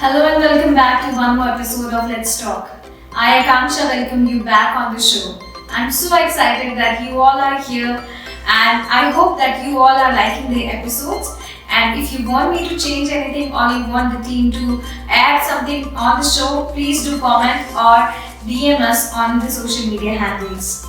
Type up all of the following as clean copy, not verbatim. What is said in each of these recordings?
Hello and welcome back to one more episode of Let's Talk. I, Akanksha, welcome you back on the show. I'm so excited that you all are here and I hope that you all are liking the episodes. And if you want me to change anything or you want the team to add something on the show, please do comment or DM us on the social media handles.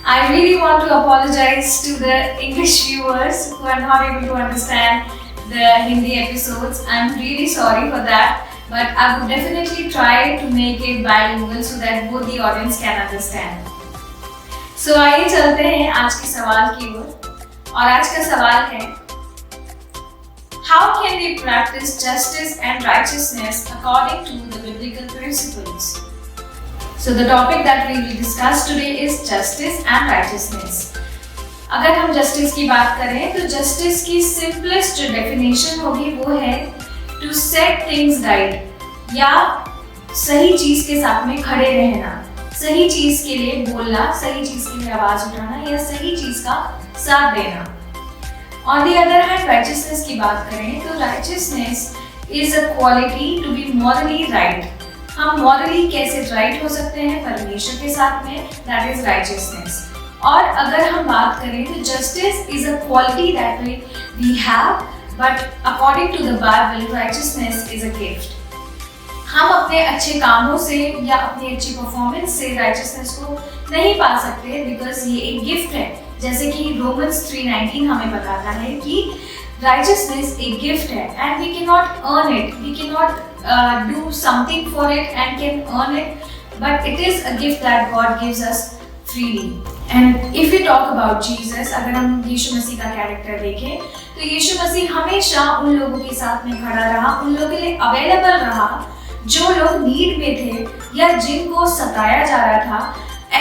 I really want to apologize to the English viewers who are not able to understand the Hindi episodes. I'm really sorry for that, but I would definitely try to make it bilingual so that both the audience can understand. So आइए चलते हैं आज के सवाल की ओर और आज का सवाल है How can we practice justice and righteousness according to the biblical principles? So the topic that we will discuss today is justice and righteousness. अगर हम जस्टिस की बात करें तो जस्टिस की सिंपलेस्ट जो डेफिनेशन होगी वो है टू सेट थिंग्स राइट या सही चीज के साथ में खड़े रहना, सही चीज के लिए बोलना, सही चीज के लिए आवाज उठाना या सही चीज का साथ देना. On the other hand righteousness की बात करें तो righteousness is a quality to be morally right. हम मॉरली कैसे राइट हो सकते हैं परमेश्वर के साथ में, दैट इज राइचियसनेस. और अगर हम बात करें तो justice is a quality that we have but according to the Bible righteousness is a gift. हम अपने अच्छे कामों से या अपनी अच्छी परफॉर्मेंस से राइचियसनेस को नहीं पा सकते बिकॉज ये एक गिफ्ट है. जैसे कि रोमन्स 3:19 हमें बताता है कि राइचियसनेस एक गिफ्ट है and we can not earn it, we can not do something for it and can earn it, but it is a gift that God gives us freely. And if we talk about Jesus, अगर हम यीशु मसीह का character देखें तो यीशु मसीह हमेशा उन लोगों के साथ में खड़ा रहा, उन लोगों के लिए अवेलेबल रहा जो लोग नीड में थे या जिनको सताया जा रहा था.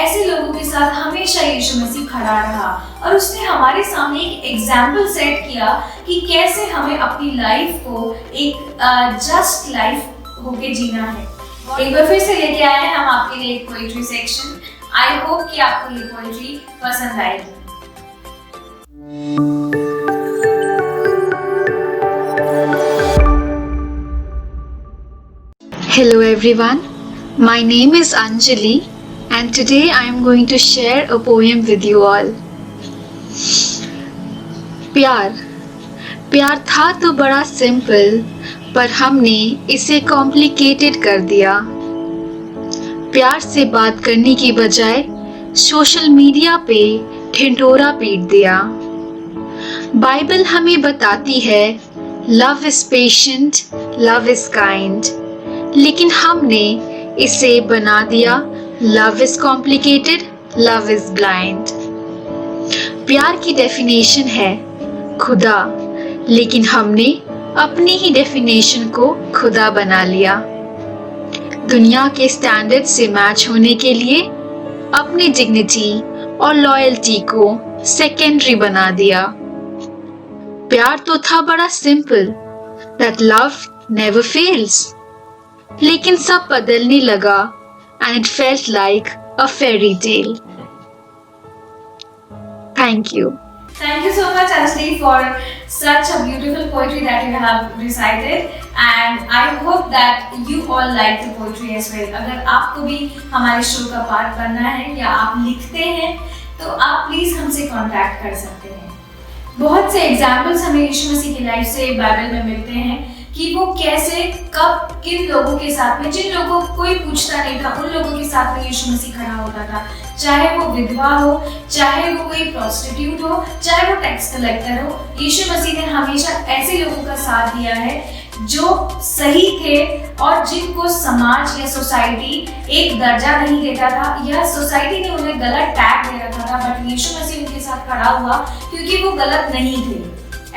ऐसे लोगों के साथ हमेशा यीशु मसीह खड़ा रहा और उसने हमारे सामने एक एग्जाम्पल सेट किया कि कैसे हमें अपनी लाइफ को एक जस्ट लाइफ होके जीना है. एक बार फिर से लेके आए हैं हम आपके लिए एक पोइट्री सेक्शन. आई होप कि आपको ये पोइट्री पसंद आएगी. Hello everyone, my name is Anjali and today I am going to share a poem with you all. प्यार था तो बड़ा सिंपल पर हमने इसे कॉम्प्लिकेटेड कर दिया. प्यार से बात करने की बजाय सोशल मीडिया पे ढिंढोरा पीट दिया. बाइबल हमें बताती है love is patient, love is kind, लेकिन हमने इसे बना दिया love is complicated, love is blind. प्यार की डेफिनेशन है खुदा, लेकिन हमने अपनी ही डेफिनेशन को खुदा बना लिया. दुनिया के स्टैंडर्ड से मैच होने के लिए अपनी डिग्निटी और लॉयल्टी को सेकेंडरी बना दिया. प्यार तो था बड़ा simple, that love never fails, लेकिन सब बदलने लगा and it felt like a fairy tale. Thank you. Thank you so much Anjali for such a beautiful poetry that you have recited and I hope that you all like the poetry as well. अगर आपको भी हमारे show का part बनना है या आप लिखते हैं तो आप प्लीज हमसे कांटेक्ट कर सकते हैं. बहुत से एग्जाम्पल्स हमें यीशु मसीह की लाइफ से बाइबल में मिलते हैं कि वो कैसे कब किन लोगों के साथ में, जिन लोगों को कोई पूछता नहीं था उन लोगों के साथ में यीशु मसीह खड़ा होता था. चाहे वो विधवा हो, चाहे वो कोई प्रोस्टिट्यूट हो, चाहे वो टैक्स कलेक्टर हो, यीशु मसीह ने हमेशा ऐसे लोगों का साथ दिया है जो सही थे और जिनको समाज या सोसाइटी एक दर्जा नहीं देता था या सोसाइटी ने उन्हें गलत टैग दे रखा था, बट यीशु मसीह उनके साथ खड़ा हुआ क्योंकि वो गलत नहीं थे.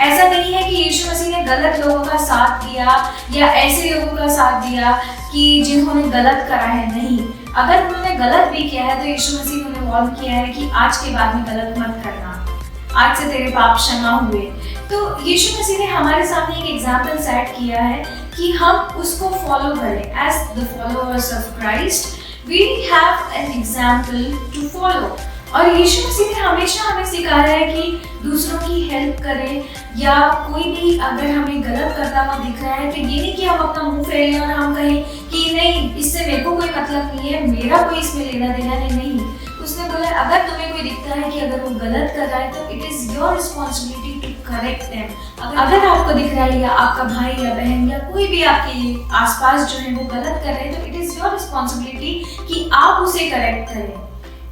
ऐसा नहीं है कि यीशु मसीह ने गलत लोगों का साथ दिया या ऐसे लोगों का साथ दिया कि जिन्होंने गलत करा है. नहीं, अगर उन्होंने गलत भी किया है तो यीशु मसीह ने उन्हें वार्न किया है कि आज के बाद में गलत मत करना, आज से तेरे पाप क्षमा हुए. तो यीशु मसीह ने हमारे सामने एक एग्जाम्पल सेट किया है कि हम उसको फॉलो करें. As the followers of Christ we have an example to follow. और यीशु मसीह ने हमेशा हमें सिखाया है कि दूसरों की हेल्प करें, या कोई भी अगर हमें गलत करता हुआ दिख रहा है तो ये नहीं कि हम अपना मुंह फैलें और हम कहें कि नहीं, इससे मेरे को कोई मतलब नहीं है, मेरा कोई इसमें लेना देना नहीं। उसने बोला अगर तुम्हें कोई दिखता है कि अगर वो गलत कर रहा है तो it is your responsibility to correct them. अगर आपको दिख रहा है या आपका भाई या बहन या कोई भी आपके आसपास जो है वो गलत कर रहे हैं तो इट इज योर रिस्पॉन्सिबिलिटी कि आप उसे करेक्ट करें।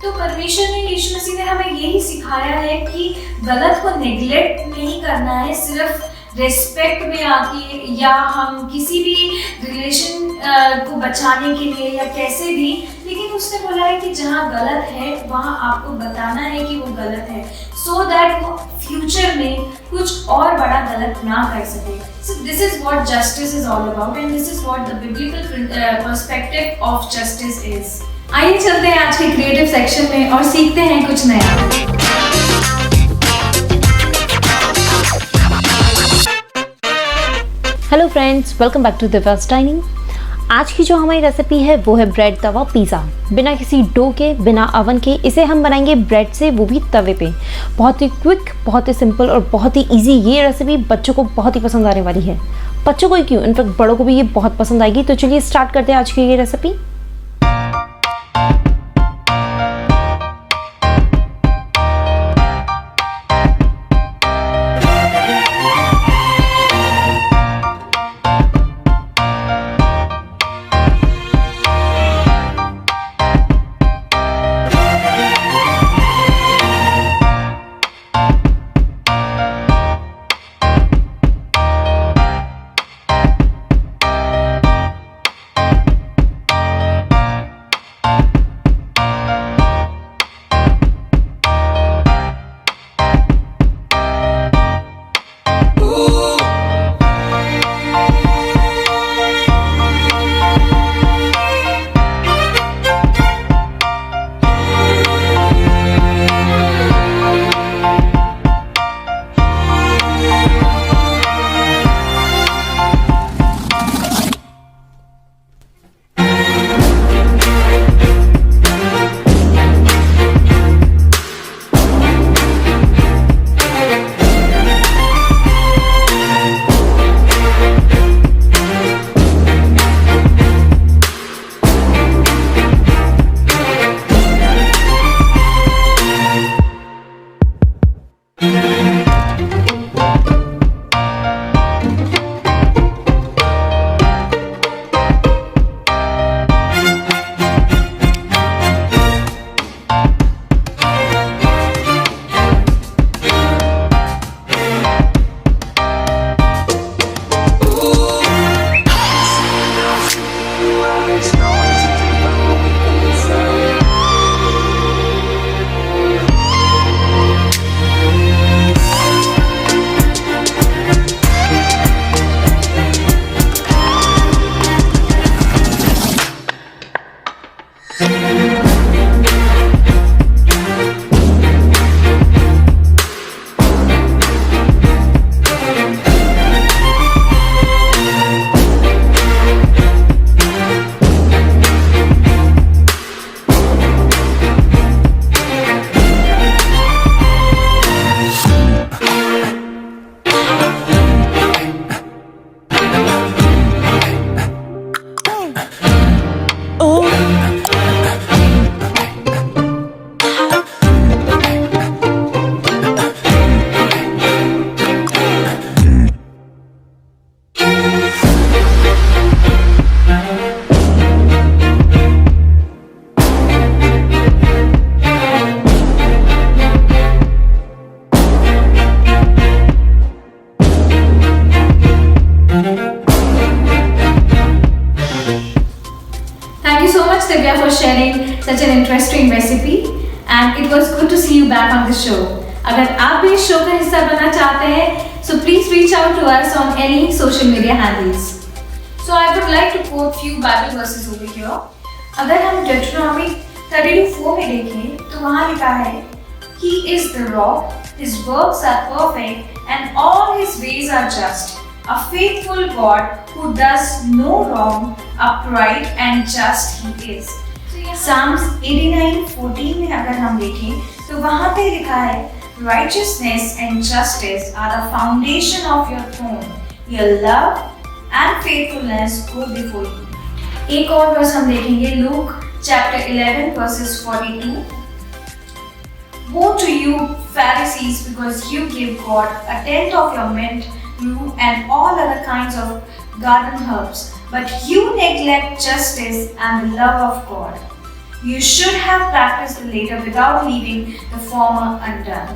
तो परमेश्वर ने, यीशु मसीह ने हमें यही सिखाया है कि गलत को नेग्लेक्ट नहीं करना है सिर्फ रेस्पेक्ट में आके, या हम किसी भी रिलेशन को बचाने के लिए या कैसे भी, लेकिन उसने बोला है कि जहाँ गलत है वहाँ आपको बताना है कि वो गलत है, सो दैट वो फ्यूचर में कुछ और बड़ा गलत ना कर सके। So this is what justice is all about and this is what the biblical perspective of justice is. आइए चलते हैं आज के क्रिएटिव सेक्शन में और सीखते हैं कुछ नया। Hello friends, welcome back to Divya's dining. आज की जो हमारी रेसिपी है वो है ब्रेड तवा पिज़्ज़ा। बिना किसी डो के, बिना अवन के इसे हम बनाएंगे ब्रेड से, वो भी तवे पे। बहुत ही क्विक, बहुत ही सिंपल और बहुत ही इजी ये रेसिपी बच्चों को बहुत ही पसंद आने वाली है। बच्चों को ही क्यों, इनफैक्ट बड़ों को भी ये बहुत पसंद आएगी। तो चलिए स्टार्ट करते हैं आज की ये recipe. Divya for sharing such an interesting recipe and it was good to see you back on the show. अगर आप भी इस शो का हिस्सा बनना चाहते हैं so please reach out to us on any social media handles. So I would like to quote few Bible verses over here. अगर हम Deuteronomy 32:4 में देखें तो वहाँ लिखा है He is the rock, His works are perfect and all His ways are just. A faithful God who does no wrong, upright and just He is. So Psalms 89:14 में अगर हम देखें तो वहाँ पे लिखा है Righteousness and justice are the foundation of your throne. Your love and faithfulness go before you. एक और वर्स हम देखेंगे Luke chapter 11 verses 42. Woe to you, Pharisees, because you give God a tenth of your mint, rue, and all other kinds of garden herbs, but you neglect justice and the love of God. You should have practiced the latter without leaving the former undone.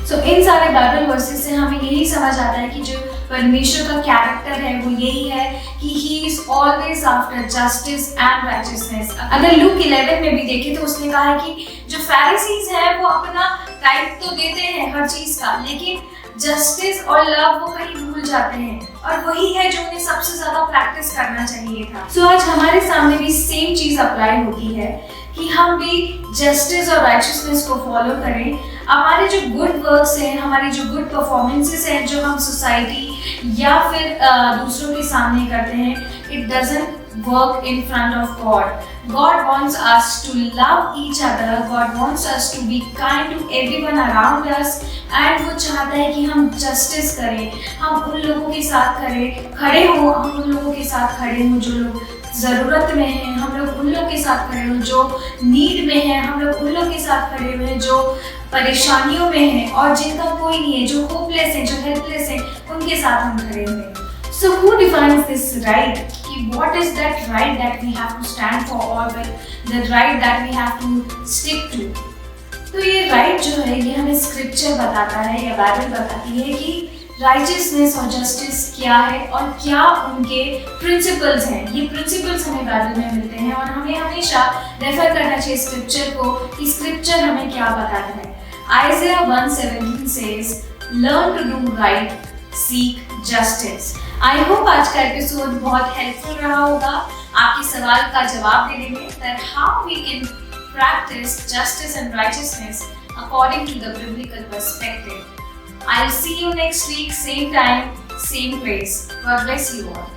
So इन सारे Bible versus से हमें यही समझ आता है कि जो परमेश्वर का कैरेक्टर है वो यही है कि he is always after justice and righteousness. अगर लूक 11 में भी देखें तो उसने कहा है कि जो फैरिसीज हैं वो अपना टाइप तो देते हैं हर चीज का, लेकिन जस्टिस और लव वो कहीं भूल जाते हैं, और वही है जो उन्हें सबसे ज्यादा प्रैक्टिस करना चाहिए था। सो आज हमारे सामने भी सेम चीज अप्लाई होती है कि हम भी जस्टिस और राइचियसनेस को फॉलो करें। हमारे जो गुड वर्क्स हैं, हमारी जो गुड परफॉर्मेंसेस हैं जो हम सोसाइटी या फिर दूसरों के सामने करते हैं, it doesn't work in front of God. God wants us to love each other. God wants us to be kind to everyone around us. And वो चाहता है कि हम justice करें, हम उन लोगों के साथ खड़े हों, हम उन लोगों के साथ खड़े हों जो लोग ज़रूरत में हैं, हम लोग उन लोग के साथ खड़े हों जो नीड में हैं, हम लोग उन लोग के साथ खड़े हुए हैं जो परेशानियों में हैं और जिनका कोई नहीं है, जो होपलेस हैं, जो हेल्पलेस हैं, उनके साथ हम खड़े हुए हैं। So who defines this right? What is that right that we have to stand for, or the right that we have to stick to? तो ये right जो है ये हमें स्क्रिप्चर बताता है या बाइबल बताती है कि राइचियसनेस और जस्टिस क्या है और क्या उनके प्रिंसिपल्स हैं। ये प्रिंसिपल्स हमें बाइबल में मिलते हैं और हमें हमेशा रेफर करना चाहिए स्क्रिप्चर को कि स्क्रिप्चर हमें क्या बताता है। Isaiah 1:17 says, "Learn to do right, seek justice." I hope आज का एपिसोड बहुत हेल्पफुल रहा होगा आपके सवाल का जवाब देने में, that how we can practice justice and righteousness according to the biblical perspective. I'll see you next week, same time, same place. God bless you all.